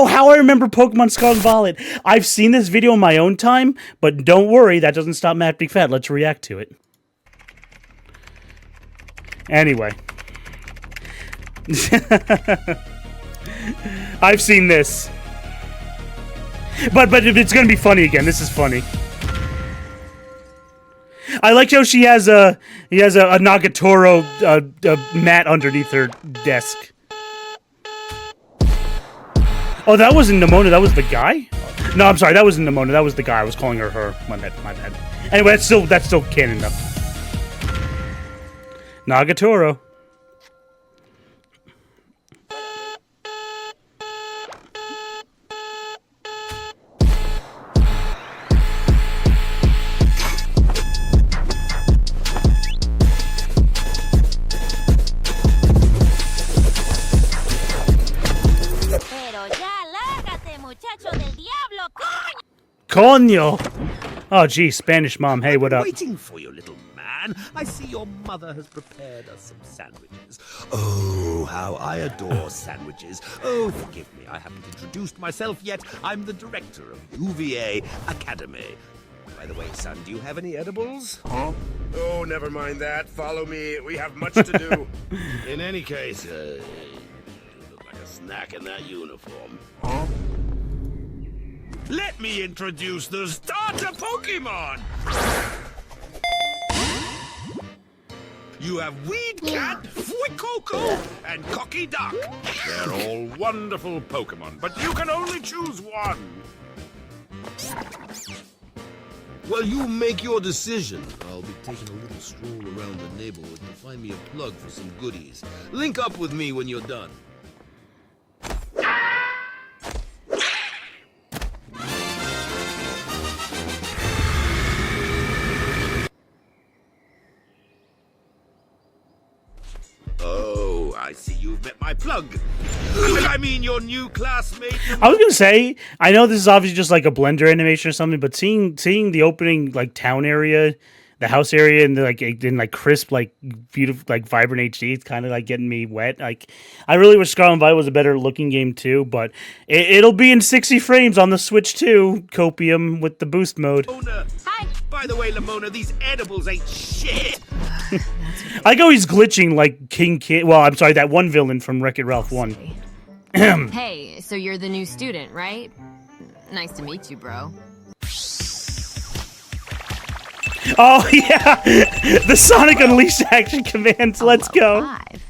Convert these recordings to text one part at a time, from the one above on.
Oh, how I remember Pokemon Scarlet and Violet. I've seen this video in my own time, but don't worry, that doesn't stop MattBigFat. Let's react to it. Anyway. I've seen this. But it's gonna be funny again. This is funny. I like how he has a Nagatoro mat underneath her desk. Oh, that wasn't Nimona, that was the guy? No, I'm sorry, that wasn't Nimona, that was the guy. I was calling her her. My bad. Anyway, that's still canon though. Nagatoro. Coño! Oh, geez, Spanish mom. Hey, what up? Waiting for you, little man. I see your mother has prepared us some sandwiches. Oh, how I adore sandwiches. Oh, forgive me, I haven't introduced myself yet. I'm the director of UVA Academy. By the way, son, do you have any edibles? Huh? Oh, never mind that. Follow me. We have much to do. In any case, you look like a snack in that uniform. Huh? Let me introduce the starter Pokemon! You have Weed Cat, Fuecoco, and Cocky Duck. They're all wonderful Pokemon, but you can only choose one. Well, you make your decision. I'll be taking a little stroll around the neighborhood to find me a plug for some goodies. Link up with me when you're done. Oh, I see you've met my plug. I mean your new classmate. I was gonna say, I know this is obviously just like a Blender animation or something, but seeing the opening like town area, the house area, and in crisp, like beautiful, like vibrant HD, it's kind of like getting me wet. Like, I really wish Scarlet and Violet was a better looking game too, but it'll be in 60 frames on the Switch too. Copium with the boost mode. Hi. By the way, Lamona, these edibles ain't shit. I go, he's glitching like King Kid. Well, I'm sorry, that one villain from Wreck-It Ralph 1. Hey, so you're the new student, right? Nice to meet you, bro. Oh, yeah! The Sonic Unleashed action commands, let's go! 5.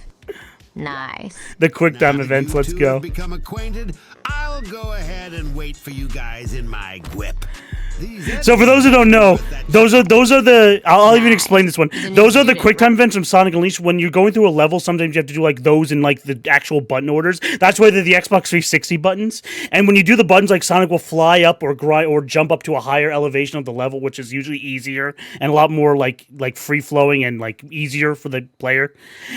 Nice. The quick time events, let's go. Become acquainted, I'll go ahead and wait for you guys in my grip. So for those who don't know, those are the I'll even explain this one. Those are the quick time events from Sonic Unleashed. When you're going through a level, sometimes you have to do like those in like the actual button orders. That's why they're the Xbox 360 buttons. And when you do the buttons, like Sonic will fly up or grind or jump up to a higher elevation of the level, which is usually easier and a lot more like free flowing and like easier for the player.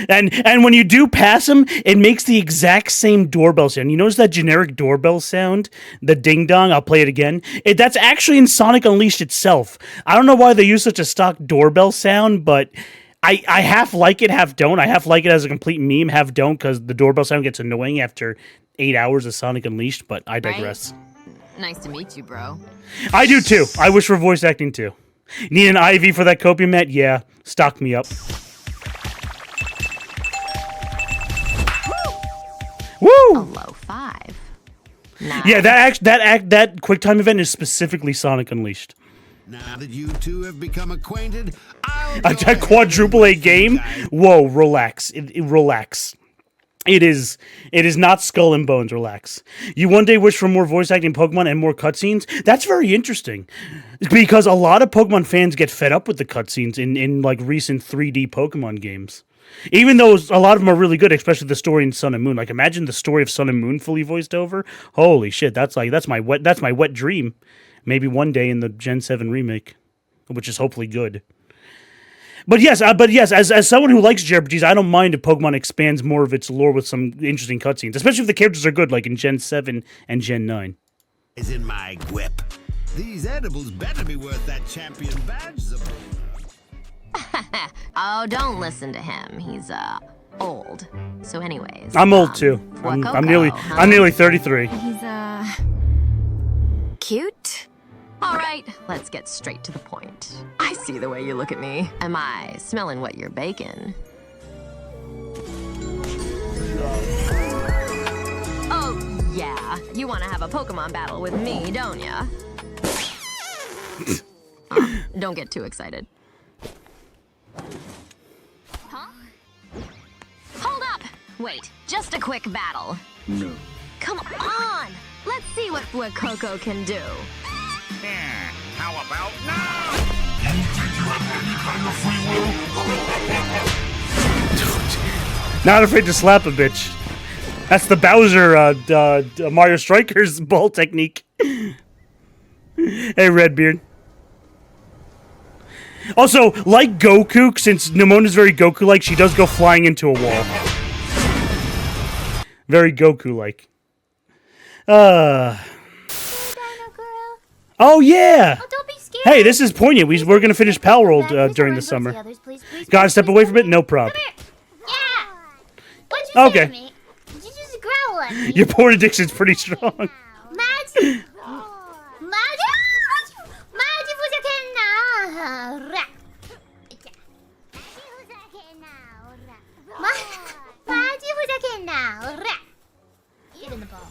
And when you do pass them, it makes the exact same doorbell sound. You notice that generic doorbell sound, the ding dong. I'll play it again. That's actually in Sonic Unleashed itself. I don't know why they use such a stock doorbell sound, but I half like it, half don't. I half like it as a complete meme, half don't, because the doorbell sound gets annoying after 8 hours of Sonic Unleashed, but I digress. Right? Nice to meet you, bro. I do too. I wish for voice acting too. Need an IV for that copium mat? Yeah. Stock me up. Woo! A low 5. Nice. Yeah, that quick time event is specifically Sonic Unleashed. Now that you two have become acquainted, I'll A quadruple A game? Whoa, relax. Relax. It is not Skull and Bones, relax. You one day wish for more voice acting Pokemon and more cutscenes? That's very interesting. Because a lot of Pokemon fans get fed up with the cutscenes in like recent 3D Pokemon games. Even though a lot of them are really good, especially the story in Sun and Moon. Like, imagine the story of Sun and Moon fully voiced over. Holy shit, that's my wet dream. Maybe one day in the Gen 7 remake, which is hopefully good. But yes, as someone who likes JRPGs, I don't mind if Pokemon expands more of its lore with some interesting cutscenes, especially if the characters are good, like in Gen 7 and Gen 9. Is in my grip. These edibles better be worth that champion badge, Zabuna. Oh, don't listen to him. He's old. So anyways, I'm old too. I'm nearly 33. He's Cute? Alright, let's get straight to the point. I see the way you look at me. Am I smelling what you're baking? Oh, yeah. You want to have a Pokemon battle with me, don't ya? Don't get too excited. Huh? Hold up! Wait, just a quick battle. No. Come on! Let's see what Coco can do. How about now? Not afraid to slap a bitch. That's the Bowser Mario Strikers ball technique. Hey, Redbeard. Also, like Goku, since Nemona's very Goku-like, she does go flying into a wall. Very Goku-like. Oh, yeah! Oh, don't be scared. Hey, this is poignant. We're going to finish Palworld during the summer. Gotta step away from it? No prob. Yeah. What'd you say to me? Did you just growl at me? Your porn addiction's pretty strong. Get in the ball.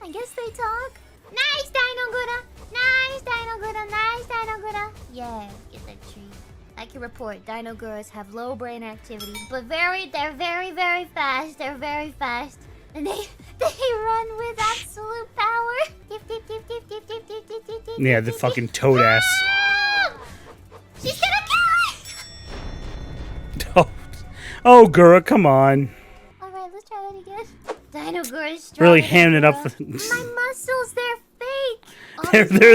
I guess they talk. Nice, Dino Gura. Nice, Dino Gura. Nice, Dino Gura. Yeah, get that treat. I can report Dino Guras have low brain activity, but they're very, very fast. They're very fast. And they run with absolute power. Yeah, the fucking toad ass. She's gonna kill it! Oh, Gura, come on. Alright, let's try that again. Dino Gura's strong. Really hamming it up. My muscles, they're fake.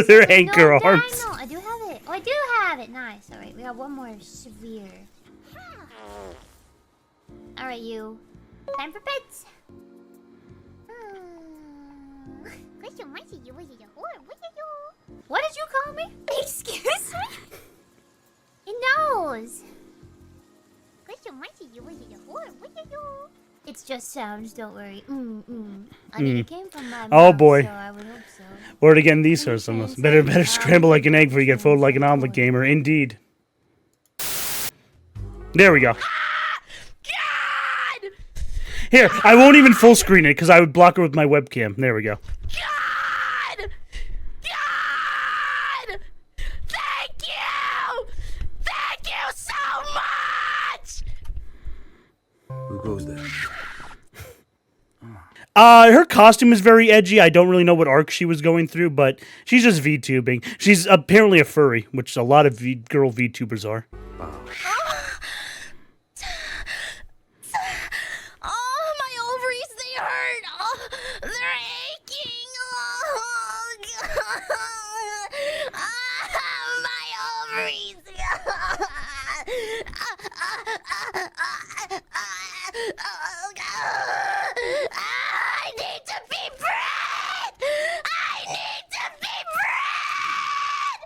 They're anchor arms. I do have it. Oh, I do have it. Nice. Alright, we got one more sphere. Alright, you. Time for pets. What did you call me? Excuse me? It knows. It's just sounds, don't worry. I mean, it came from my mom, boy. so I would hope so. Word again, these are some of better scramble like an egg before you get folded like an omelet, gamer. Indeed. There we go. God! Here, I won't even full screen it because I would block it with my webcam. There we go. God! God! Thank you! Thank you so much! Who goes there? Her costume is very edgy. I don't really know what arc she was going through, but she's just VTubing. She's apparently a furry, which a lot of girl VTubers are. Oh, my ovaries, they hurt. Oh, they're aching. Oh, God. My ovaries. Oh, God. I need to be bred. I need to be bred.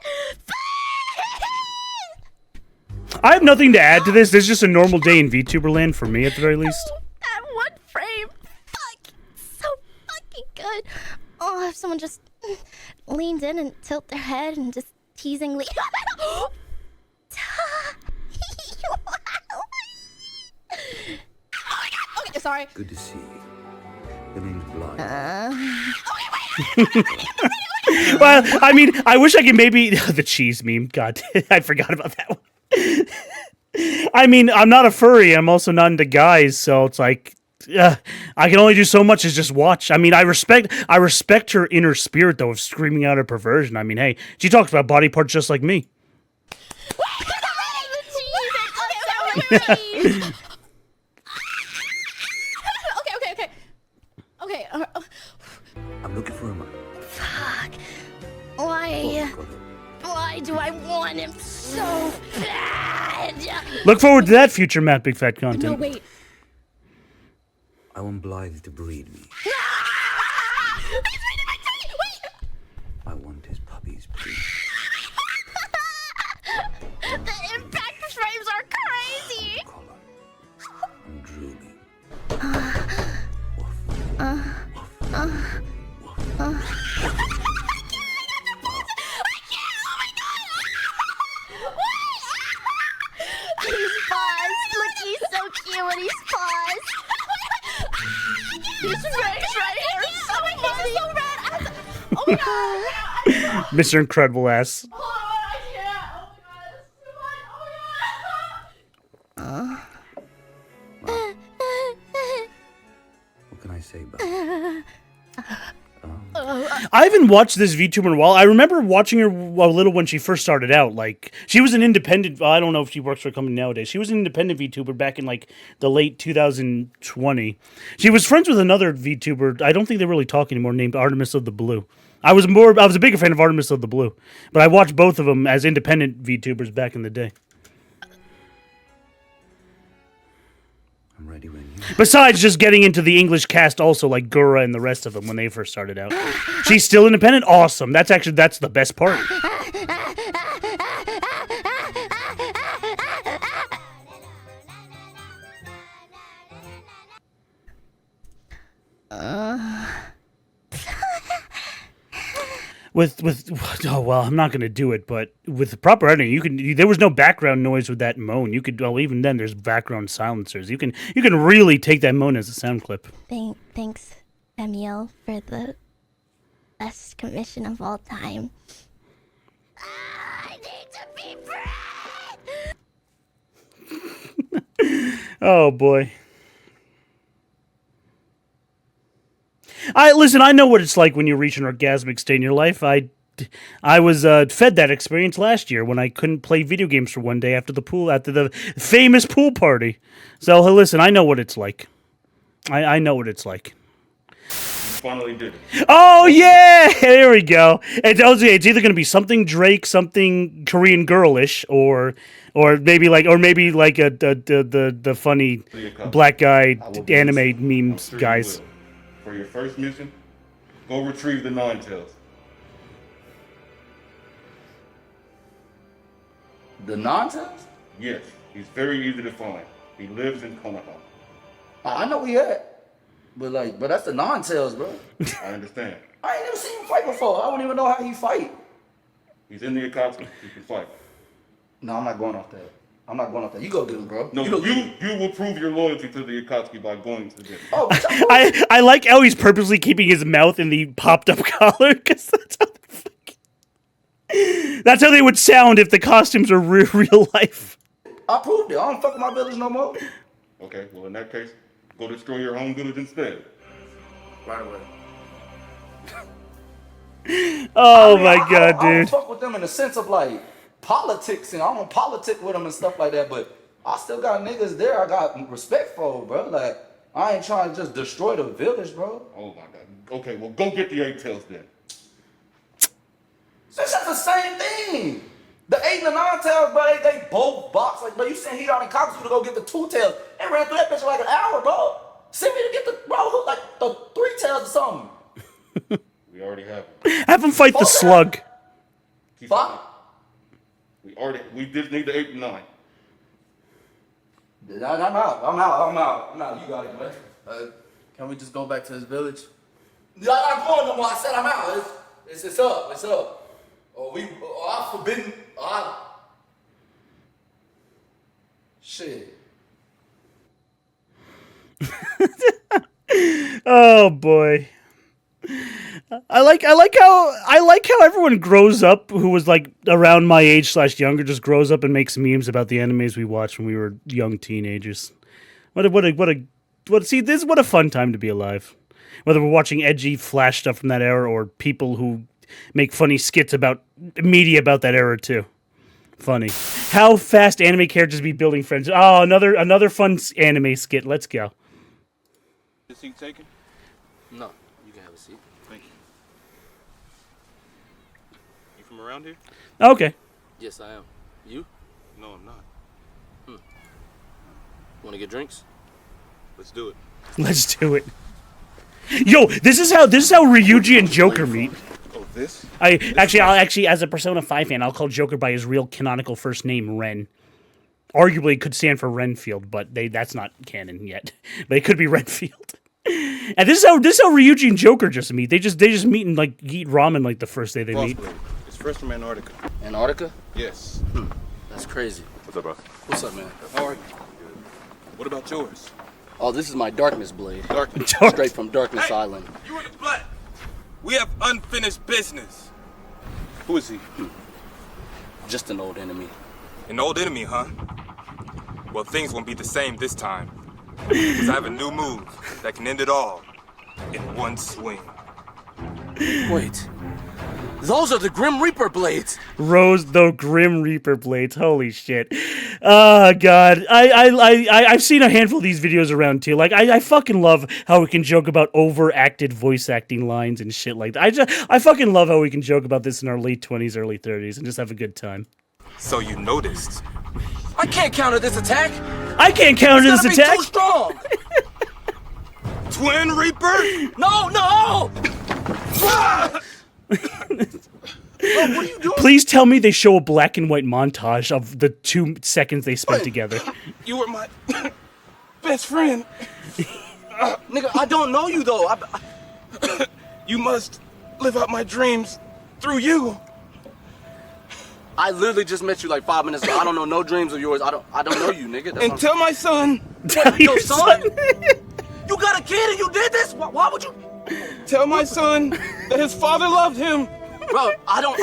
I have nothing to add to this. This is just a normal day in VTuber land for me, at the very least. That one frame. Fuck. So fucking good. Oh, if someone just leaned in and tilt their head and just teasingly. Oh my God. Okay, sorry. Good to see you. The name's Blind. Well, I mean, I wish I could maybe... the cheese meme. God, I forgot about that one. I mean, I'm not a furry. I'm also not into guys, so it's like... I can only do so much as just watch. I mean, I respect her inner spirit, though, of screaming out her perversion. I mean, hey, she talks about body parts just like me. Okay. I'm looking for him. Fuck. Why do I want him so bad? Look forward to that future MattBigFat content. No, wait. I want Blythe to breed me. Wait! I want his puppies breed. The impact frames are crazy. I'm drooling. He's paused. Look, he's so cute when he's paused. He's right here. It's so funny. So red. Oh my god. Mr. Incredible ass. Oh, I can't. Oh my god. It's too much. What can I say about I haven't watched this VTuber in a while. I remember watching her a little when she first started out. Like, she was an independent. I don't know if she works for a company nowadays. She was an independent VTuber back in like the late 2020. She was friends with another VTuber. I don't think they really talk anymore. Named Artemis of the Blue. I was a bigger fan of Artemis of the Blue, but I watched both of them as independent VTubers back in the day. I'm ready when you. Besides just getting into the English cast also, like Gura and the rest of them when they first started out. She's still independent? Awesome. That's the best part. With oh well, I'm not gonna do it, but with the proper editing, there was no background noise with that moan. You could, well, even then there's background silencers. You can really take that moan as a sound clip. Thanks, Samuel, for the best commission of all time. I need to be friends. Oh boy. I know what it's like when you reach an orgasmic state in your life. I was fed that experience last year when I couldn't play video games for one day after the famous pool party. So listen, I know what it's like. I know what it's like. Finally did it. Oh yeah, there we go. It's either going to be something Drake, something Korean girlish, or maybe like the funny black guy anime memes guys. For your first mission, go retrieve the Ninetales. The Ninetales? Yes, he's very easy to find. He lives in Konoha. I know we at, but that's the Ninetales, bro. I understand. I ain't never seen him fight before. I don't even know how he fight. He's in the akatsuki. He can fight. No, I'm not going off that. You go get him, bro. No, you will prove your loyalty to the akatsuki by going to them. Oh, I like how he's purposely keeping his mouth in the popped up collar because that's how they would sound if the costumes were real life. I proved it. I don't fuck with my village no more. Okay, well in that case, go destroy your home village instead. Right away. Oh my god, I don't dude. fuck with them in the sense of like politics, and I don't politic with them and stuff like that, but I still got niggas there I got respect for, bro. Like, I ain't trying to just destroy the village, bro. Oh my god. Okay, well go get the 8 tails then. That's just the same thing. The 8 and the 9 tails, bro, they both box. Like, bro, you sent Heat out in Coxville to go get the 2 tails. They ran through that bitch in like an hour, bro. Send me to get the, bro, like the 3 tails or something. We already have them. Have him fight the slug. Fuck. We just need the 8 and 9. I'm out. You got it, man. Can we just go back to his village? I'm not going no more. I said I'm out. It's up. I'm forbidden. Shit. Oh boy. I like how everyone grows up who was like around my age / younger just grows up and makes memes about the animes we watched when we were young teenagers. What a fun time to be alive. Whether we're watching edgy Flash stuff from that era or people who make funny skits about media about that era too. Funny. How fast anime characters be building friends. Oh, another fun anime skit. Let's go. Is he taken? No, you can have a seat. Thank you. You from around here? Okay. Yes, I am. You? No, I'm not. Want to get drinks? Let's do it. Let's do it. Yo, this is how Ryuji and Joker meet. Oh, this? I'll actually, as a Persona 5 fan, I'll call Joker by his real canonical first name, Ren. Arguably, it could stand for Renfield, but that's not canon yet. But it could be Renfield. And this is how Ryuji and Joker just meet. They just meet and like eat ramen like the first day they meet. Blade. It's fresh from Antarctica. Antarctica? Yes. That's crazy. What's up, bro? What's up, man? How are you? What about yours? Oh, this is my darkness blade. Darkness. Straight from Darkness Island. You in the black. We have unfinished business. Who is he? Just an old enemy. An old enemy, huh? Well, things won't be the same this time. Because I have a new move that can end it all in one swing. Wait. Those are the Grim Reaper blades. The Grim Reaper blades. Holy shit. Oh god. I've seen a handful of these videos around too. Like I fucking love how we can joke about overacted voice acting lines and shit like that. I fucking love how we can joke about this in our late 20s, early 30s and just have a good time. So you noticed. I can't counter this attack. I can't counter this attack. Too strong. Twin Reaper? No! Bro, what are you doing? Please tell me they show a black and white montage of the 2 seconds they spent together. You were my best friend. Nigga, I don't know you though. You must live out my dreams through you. I literally just met you like 5 minutes ago. I don't know no dreams of yours. I don't know you, nigga. And tell my son. What, your son? You got a kid and you did this? Why would you? Tell my son that his father loved him. Bro, I don't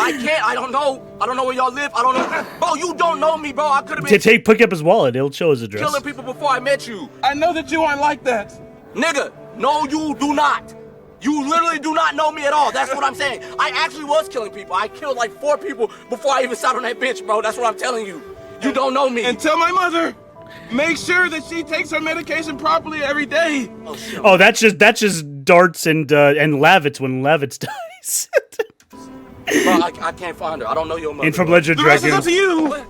know where y'all live. I don't know. Bro, you don't know me, bro. I could have been Pick up his wallet. It'll show his address. killing people before I met you. I know that you aren't like that. Nigga, no, you do not. You literally do not know me at all. That's what I'm saying. I actually was killing people. I killed like 4 people before I even sat on that bench, bro. That's what I'm telling you. You don't know me. And tell my mother, make sure that she takes her medication properly every day. Oh, shit. Oh, that's just darts and Lavitz when Lavitz dies. Bro, I can't find her. I don't know your mother. And from Legend of The rest Dragons. is up to you. What?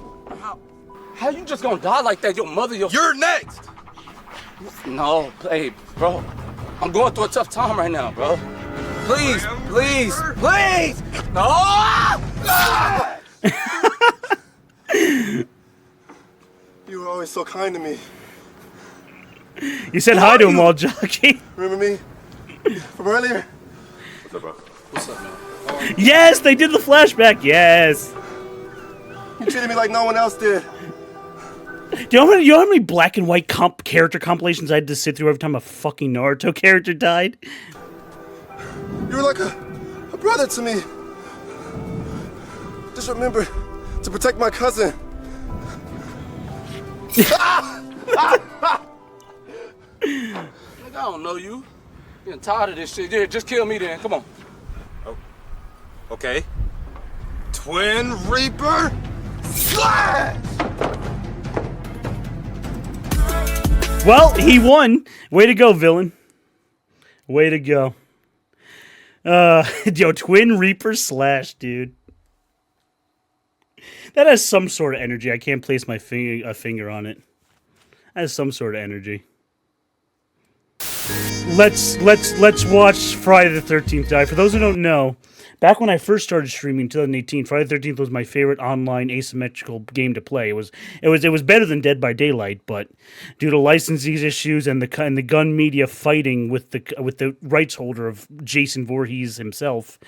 How you just gonna die like that? Your mother, You're next. No, hey, bro. I'm going through a tough time right now, bro. Please. No! You were always so kind to me. You said hi to him while jogging. Remember me? From earlier? What's up, bro? What's up, man? Yes, they did the flashback. Yes. You treated me like no one else did. Do you know how many black and white character compilations I had to sit through every time a fucking Naruto character died? You were like a brother to me. Just remember to protect my cousin. Nigga, I don't know you. Getting tired of this shit. Yeah, just kill me then. Come on. Oh. Okay. Twin Reaper slash! Well, he won. Way to go, villain. Way to go. Twin Reaper slash, dude. That has some sort of energy. I can't place my finger on it. That has some sort of energy. Let's watch Friday the 13th die. For those who don't know, back when I first started streaming in 2018, Friday the 13th was my favorite online asymmetrical game to play. It was better than Dead by Daylight, but due to licensing issues and the gun media fighting with the rights holder of Jason Voorhees himself,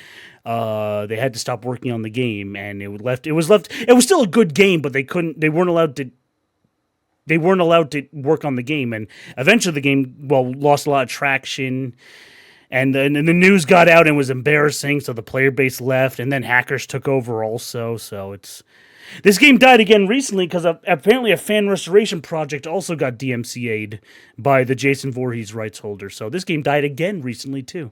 they had to stop working on the game, and it was still a good game, but they weren't allowed to work on the game, and eventually the game lost a lot of traction. And the news got out and was embarrassing, so the player base left, and then hackers took over also. So this game died again recently because apparently a fan restoration project also got DMCA'd by the Jason Voorhees rights holder. So this game died again recently too.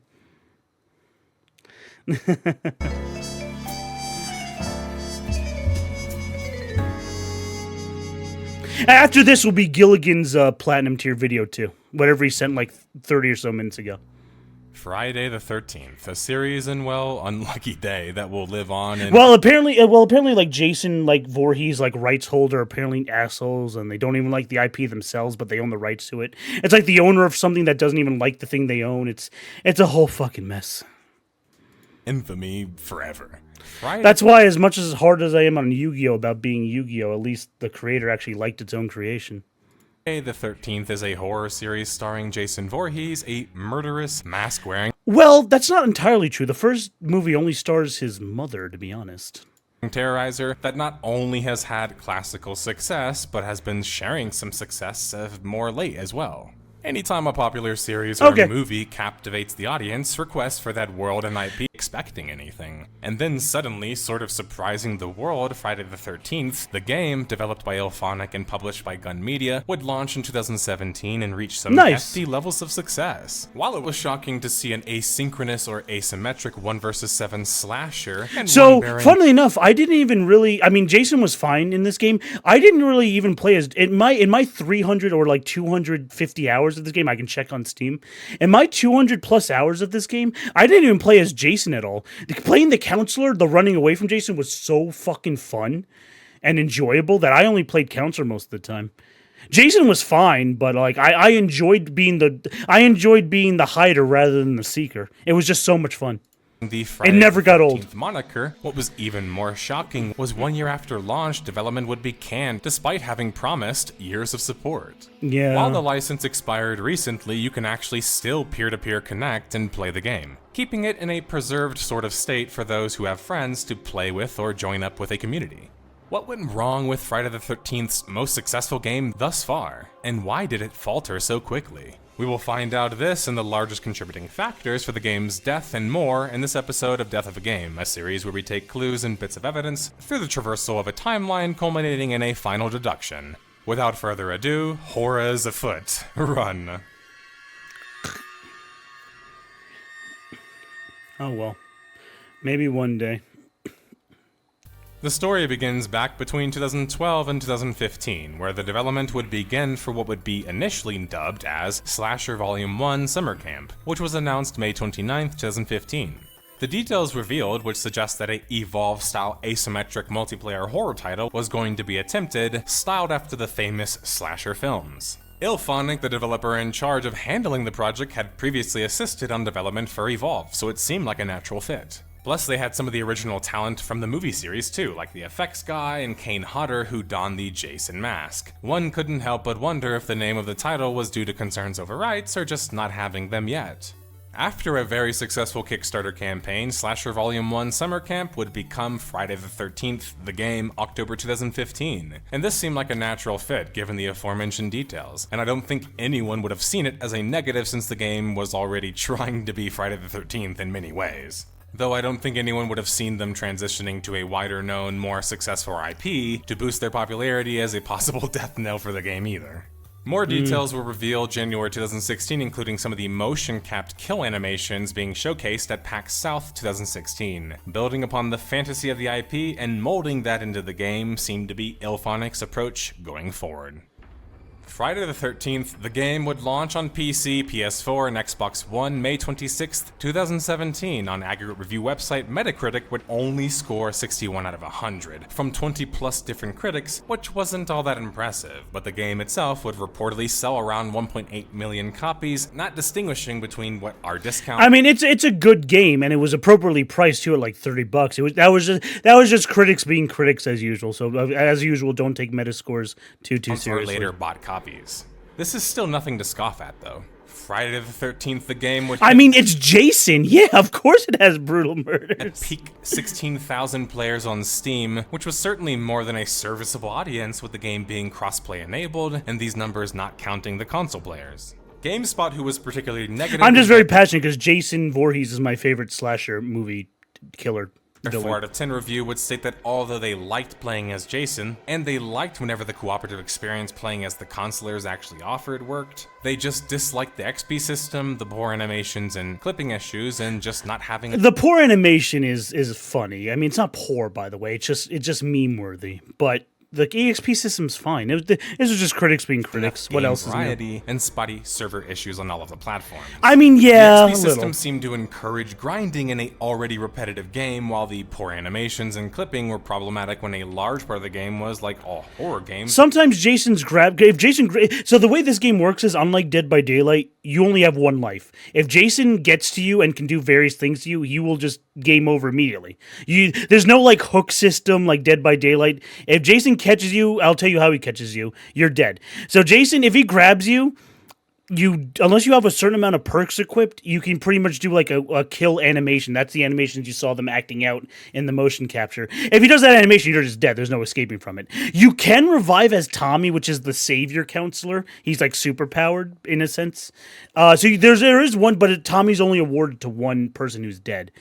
After this will be Gilligan's platinum tier video too, whatever he sent like 30 or so minutes ago. Friday the 13th, a series and unlucky day that will live on. Apparently, like Jason, like Voorhees, like rights holder, apparently assholes, and they don't even like the IP themselves, but they own the rights to it. It's like the owner of something that doesn't even like the thing they own. It's a whole fucking mess. Infamy forever. That's why, as much as hard as I am on Yu-Gi-Oh about being Yu-Gi-Oh, at least the creator actually liked its own creation. Friday the 13th is a horror series starring Jason Voorhees, a murderous, mask-wearing Well, that's not entirely true. The first movie only stars his mother, to be honest. terrorizer that not only has had classical success, but has been sharing some success of more late as well. Anytime a popular series or movie captivates the audience, requests for that world and IP expecting anything. And then suddenly, sort of surprising the world, Friday the 13th, the game, developed by Ilphonic and published by Gun Media, would launch in 2017 and reach some hefty levels of success. While it was shocking to see an asynchronous or asymmetric 1 vs 7 slasher, and so, funnily enough, I didn't even really, I mean, Jason was fine in this game. I didn't really even play as, in my 300 or like 250 hours of this game, I can check on Steam. In my 200 plus hours of this game, I didn't even play as Jason at all. Playing the counselor, the running away from Jason, was so fucking fun and enjoyable that I only played counselor most of the time. Jason was fine, but like I enjoyed being the hider rather than the seeker. It was just so much fun. The Friday it never got old. Moniker. What was even more shocking was 1 year after launch, development would be canned, despite having promised years of support. Yeah. While the license expired recently, you can actually still peer-to-peer connect and play the game, keeping it in a preserved sort of state for those who have friends to play with or join up with a community. What went wrong with Friday the 13th's most successful game thus far, and why did it falter so quickly? We will find out this and the largest contributing factors for the game's death and more in this episode of Death of a Game, a series where we take clues and bits of evidence through the traversal of a timeline culminating in a final deduction. Without further ado, horror is afoot. Run. Oh well. Maybe one day. The story begins back between 2012 and 2015, where the development would begin for what would be initially dubbed as Slasher Volume 1 Summer Camp, which was announced May 29, 2015. The details revealed, which suggest that a Evolve-style asymmetric multiplayer horror title was going to be attempted, styled after the famous slasher films. Ilphonic, the developer in charge of handling the project, had previously assisted on development for Evolve, so it seemed like a natural fit. Plus, they had some of the original talent from the movie series too, like the effects guy and Kane Hodder who donned the Jason mask. One couldn't help but wonder if the name of the title was due to concerns over rights or just not having them yet. After a very successful Kickstarter campaign, Slasher Volume 1 Summer Camp would become Friday the 13th, the game, October 2015. And this seemed like a natural fit given the aforementioned details, and I don't think anyone would have seen it as a negative since the game was already trying to be Friday the 13th in many ways. Though I don't think anyone would have seen them transitioning to a wider known, more successful IP to boost their popularity as a possible death knell for the game either. More details were revealed January 2016, including some of the motion-capped kill animations being showcased at PAX South 2016. Building upon the fantasy of the IP and molding that into the game seemed to be Ilphonic's approach going forward. Friday the 13th, the game would launch on PC, PS4, and Xbox One May 26, 2017. On aggregate review website Metacritic would only score 61 out of 100 from 20 plus different critics, which wasn't all that impressive, but the game itself would reportedly sell around 1.8 million copies, not distinguishing between what are discounted. I mean, it's a good game, and it was appropriately priced too at like $30. That was just critics being critics as usual. So as usual, don't take Metascores too seriously. Later bought copies. This is still nothing to scoff at, though. Friday the 13th, the game would... I mean, it's Jason. Yeah, of course it has brutal murders. At peak 16,000 players on Steam, which was certainly more than a serviceable audience with the game being crossplay enabled, and these numbers not counting the console players. GameSpot, who was particularly negative... I'm just very passionate because Jason Voorhees is my favorite slasher movie killer. Their 4 out of 10 review would state that although they liked playing as Jason, and they liked whenever the cooperative experience playing as the consolers actually offered worked, they just disliked the XP system, the poor animations and clipping issues, and just not having... The poor animation is funny. I mean, it's not poor, by the way. It's just meme-worthy. But the EXP system's fine. This was just critics being critics. What else is new? Variety and spotty server issues on all of the platforms. I mean, yeah, the XP system seemed to encourage grinding in a already repetitive game, while the poor animations and clipping were problematic when a large part of the game was like all horror games. Sometimes Jason's so the way this game works is, unlike Dead by Daylight, you only have one life. If Jason gets to you and can do various things to you, you will just game over immediately. There's no like hook system like Dead by Daylight. If Jason catches you, I'll tell you how he catches you. You're dead. So Jason, if he grabs you, unless you have a certain amount of perks equipped, you can pretty much do like a kill animation. That's the animations you saw them acting out in the motion capture. If he does that animation, you're just dead. There's no escaping from it. You can revive as Tommy, which is the savior counselor. He's like super powered in a sense. So there is one, but Tommy's only awarded to one person who's dead.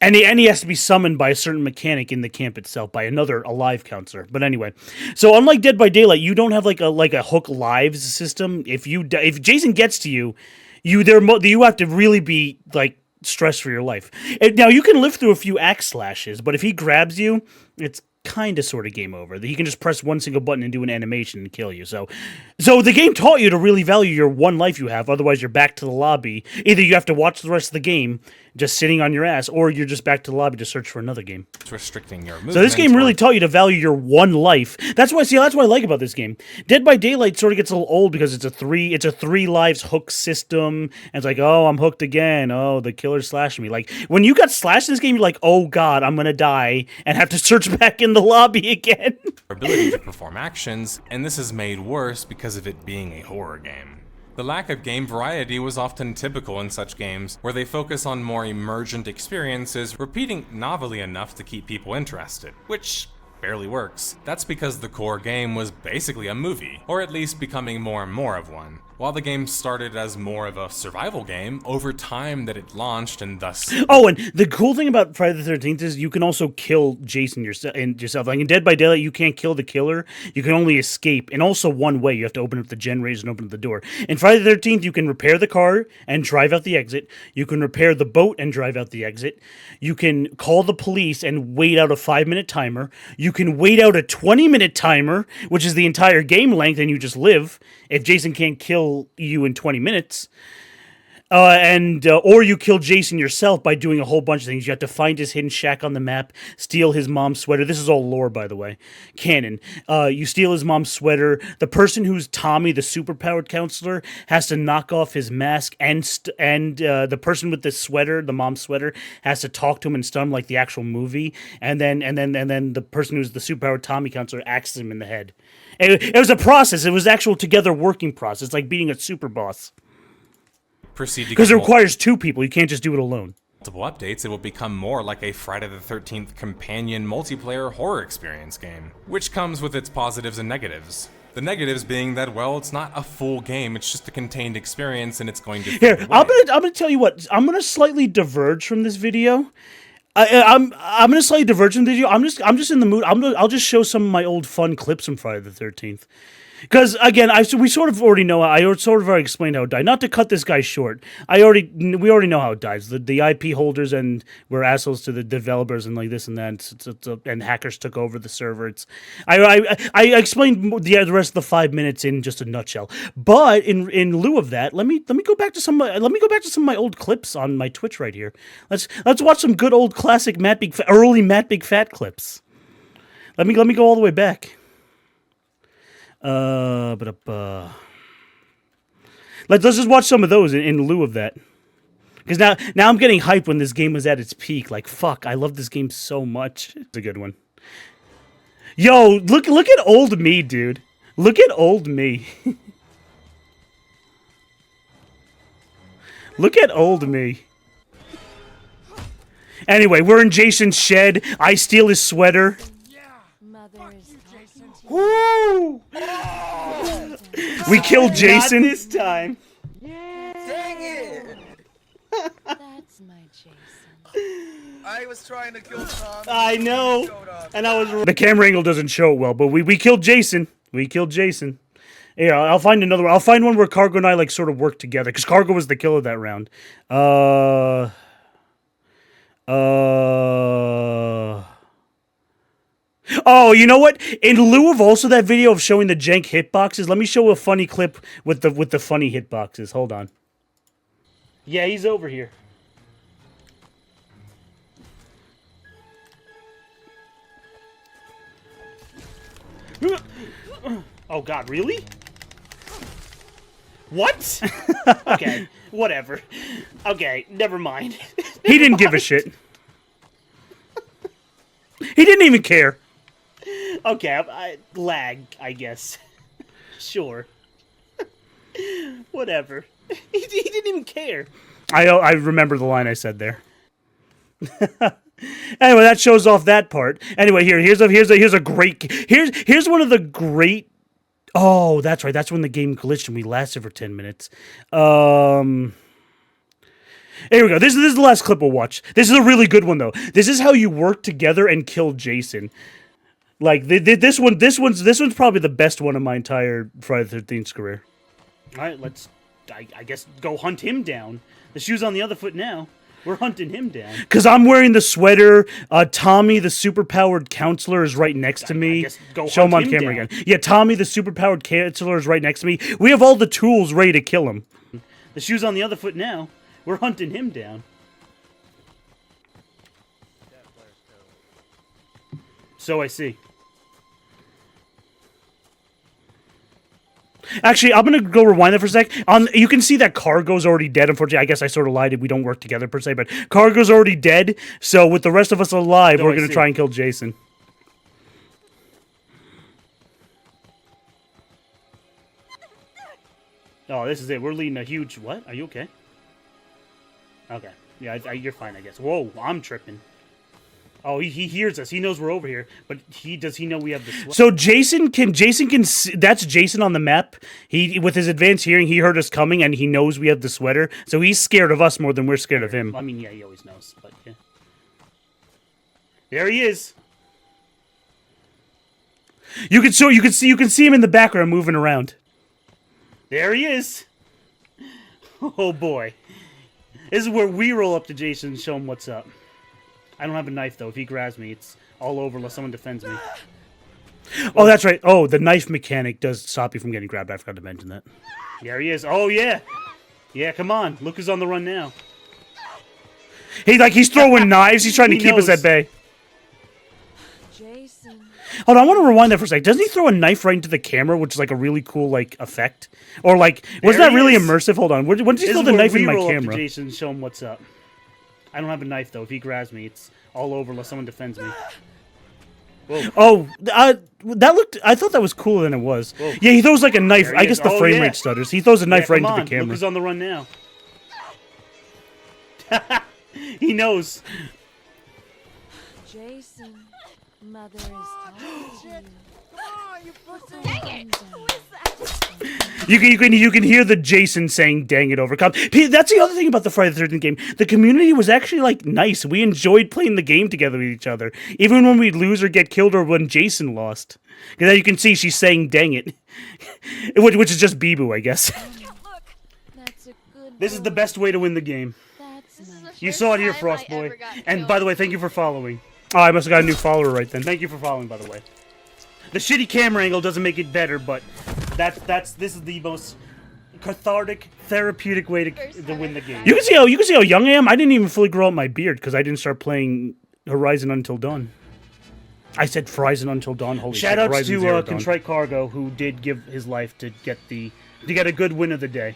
And he has to be summoned by a certain mechanic in the camp itself, by another alive counselor. But anyway, so unlike Dead by Daylight, you don't have like a hook lives system. If Jason gets to you, you have to really be like stressed for your life. Now you can live through a few axe slashes, but if he grabs you, it's kind of sort of game over. He can just press one single button and do an animation and kill you. So the game taught you to really value your one life you have. Otherwise, you're back to the lobby. Either you have to watch the rest of the game just sitting on your ass, or you're just back to the lobby to search for another game. It's restricting your movement. So this game really taught you to value your one life. That's what I like about this game. Dead by Daylight sort of gets a little old because it's a three lives hook system, and it's like, oh, I'm hooked again. Oh, the killer's slashing me. Like when you got slashed in this game, you're like, oh god, I'm gonna die and have to search back in the lobby again. Ability to perform actions, and this is made worse because of it being a horror game. The lack of game variety was often typical in such games, where they focus on more emergent experiences, repeating novelty enough to keep people interested, which barely works. That's because the core game was basically a movie, or at least becoming more and more of one. While the game started as more of a survival game, over time that it launched and thus... Oh, and the cool thing about Friday the 13th is you can also kill Jason yourself. Like in Dead by Daylight, you can't kill the killer. You can only escape. And also one way, you have to open up the generators and open up the door. In Friday the 13th, you can repair the car and drive out the exit. You can repair the boat and drive out the exit. You can call the police and wait out a 5-minute timer. You can wait out a 20-minute timer, which is the entire game length, and you just live. If Jason can't kill you in 20 minutes. Or you kill Jason yourself by doing a whole bunch of things. You have to find his hidden shack on the map, steal his mom's sweater. This is all lore, by the way. Canon. You steal his mom's sweater. The person who's Tommy, the superpowered counselor, has to knock off his mask, and the person with the sweater, the mom's sweater, has to talk to him and stun him like the actual movie. And then the person who's the superpowered Tommy counselor axes him in the head. It was a process. It was actual together working process, like beating a super boss. Because it requires two people. You can't just do it alone. Multiple updates, it will become more like a Friday the 13th companion multiplayer horror experience game, which comes with its positives and negatives. The negatives being that, well, it's not a full game, it's just a contained experience, and it's going to... Here, I'm gonna tell you what, I'm gonna slightly diverge from this video. I'm gonna slightly diverge from the video. I'm just in the mood. I'll just show some of my old fun clips from Friday the 13th. Because again, we sort of already know. I sort of already explained how it died. Not to cut this guy short. We already know how it dies. The IP holders and were assholes to the developers and like this and that. And hackers took over the server. I explained the rest of the 5 minutes in just a nutshell. But in lieu of that, let me go back to some of my old clips on my Twitch right here. Let's watch some good old classic early MattBigFat clips. Let me go all the way back. Let's just watch some of those in lieu of that. Because now I'm getting hyped when this game was at its peak. Like, fuck, I love this game so much. It's a good one. Yo, look at old me, dude. Look at old me. Look at old me. Anyway, we're in Jason's shed. I steal his sweater. Woo! We killed Jason. Not this time. Dang it! That's my Jason. I was trying to kill Tom. I know. And I was. The camera angle doesn't show it well, but we killed Jason. We killed Jason. Yeah, I'll find another one. I'll find one where Cargo and I like sort of work together because Cargo was the killer that round. Oh, you know what? In lieu of also that video of showing the jank hitboxes, let me show a funny clip with the funny hitboxes. Hold on. Yeah, he's over here. Oh God, really? What? Okay, whatever. Okay, never mind. He didn't give a shit. He didn't even care. Okay, lag, I guess. Sure. Whatever. He didn't even care. I remember the line I said there. Anyway, that shows off that part. Anyway, here's a great here's one of the great. Oh, that's right. That's when the game glitched and we lasted for 10 minutes. Here we go. This is the last clip we'll watch. This is a really good one though. This is how you work together and kill Jason. Like this one's probably the best one of my entire Friday the 13th career. All right, let's I guess go hunt him down. The shoe's on the other foot now. We're hunting him down. Because I'm wearing the sweater. Tommy, the superpowered counselor, is right next to me. Show him on camera again. Yeah, Tommy, the superpowered counselor, is right next to me. We have all the tools ready to kill him. The shoe's on the other foot now. We're hunting him down. So I see. Actually, I'm gonna go rewind that for a sec. You can see that Cargo's already dead. Unfortunately, I guess I sort of lied. We don't work together per se, but Cargo's already dead. So with the rest of us alive, we're gonna try and kill Jason. Oh, this is it. We're leading a huge. What? Are you okay? Okay. Yeah, you're fine, I guess. Whoa, I'm tripping. Oh, he hears us. He knows we're over here, but does he know we have the sweat? So Jason can see, that's Jason on the map. He with his advanced hearing, he heard us coming and he knows we have the sweater. So he's scared of us more than we're scared of him. I mean, yeah, he always knows, but yeah. There he is. You can see him in the background moving around. There he is. Oh boy. This is where we roll up to Jason and show him what's up. I don't have a knife, though. If he grabs me, it's all over unless someone defends me. Oh, that's right. Oh, the knife mechanic does stop you from getting grabbed. I forgot to mention that. There he is. Oh, yeah. Yeah, come on. Look who's on the run now. He's throwing knives. He's trying to keep us at bay. Jason. Hold on, I want to rewind that for a sec. Doesn't he throw a knife right into the camera, which is like a really cool effect? Or wasn't that really immersive? Hold on. When did he throw the knife in my camera? Jason and show him what's up. I don't have a knife, though. If he grabs me, it's all over unless someone defends me. Whoa. Oh, I thought that was cooler than it was. Whoa. Yeah, he throws like a knife. I guess the frame rate stutters. He throws a knife right into the camera. Look who's on the run now. He knows. Jason, Mother is talking to you. Dang it! Who is that? You can hear the Jason saying "dang it" over. That's the other thing about the Friday the 13th game. The community was actually nice. We enjoyed playing the game together with each other, even when we'd lose or get killed or when Jason lost. Because you can see she's saying "dang it," which is just Bibu, I guess. That's a good This is the best way to win the game. You saw it here, Frost Boy. And by the way, thank you for following. Oh, I must have got a new follower right then. Thank you for following, by the way. The shitty camera angle doesn't make it better, but this is the most cathartic, therapeutic way to win the game. You can see how young I am. I didn't even fully grow out my beard because I didn't start playing Horizon Until Dawn. I said Horizon Until Dawn. Holy shit! Shoutouts to Contrite Cargo, who did give his life to get a good win of the day.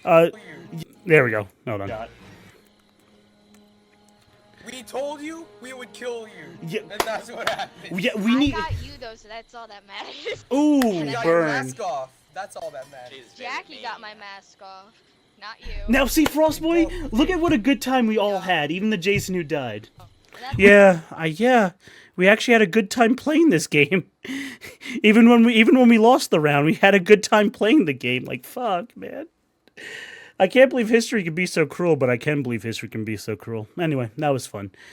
There we go. Hold on. We told you we would kill you. Yeah. And that's what happened. Yeah, we need. I got you though, so that's all that matters. Ooh, You got your burn. mask off. That's all that matters. Jackie got my mask off, not you. Now see, Frost Boy, look at what a good time we all had, even the Jason who died. Yeah, we actually had a good time playing this game. even when we lost the round, we had a good time playing the game. Fuck, man. I can't believe history can be so cruel, but I can believe history can be so cruel. Anyway, that was fun.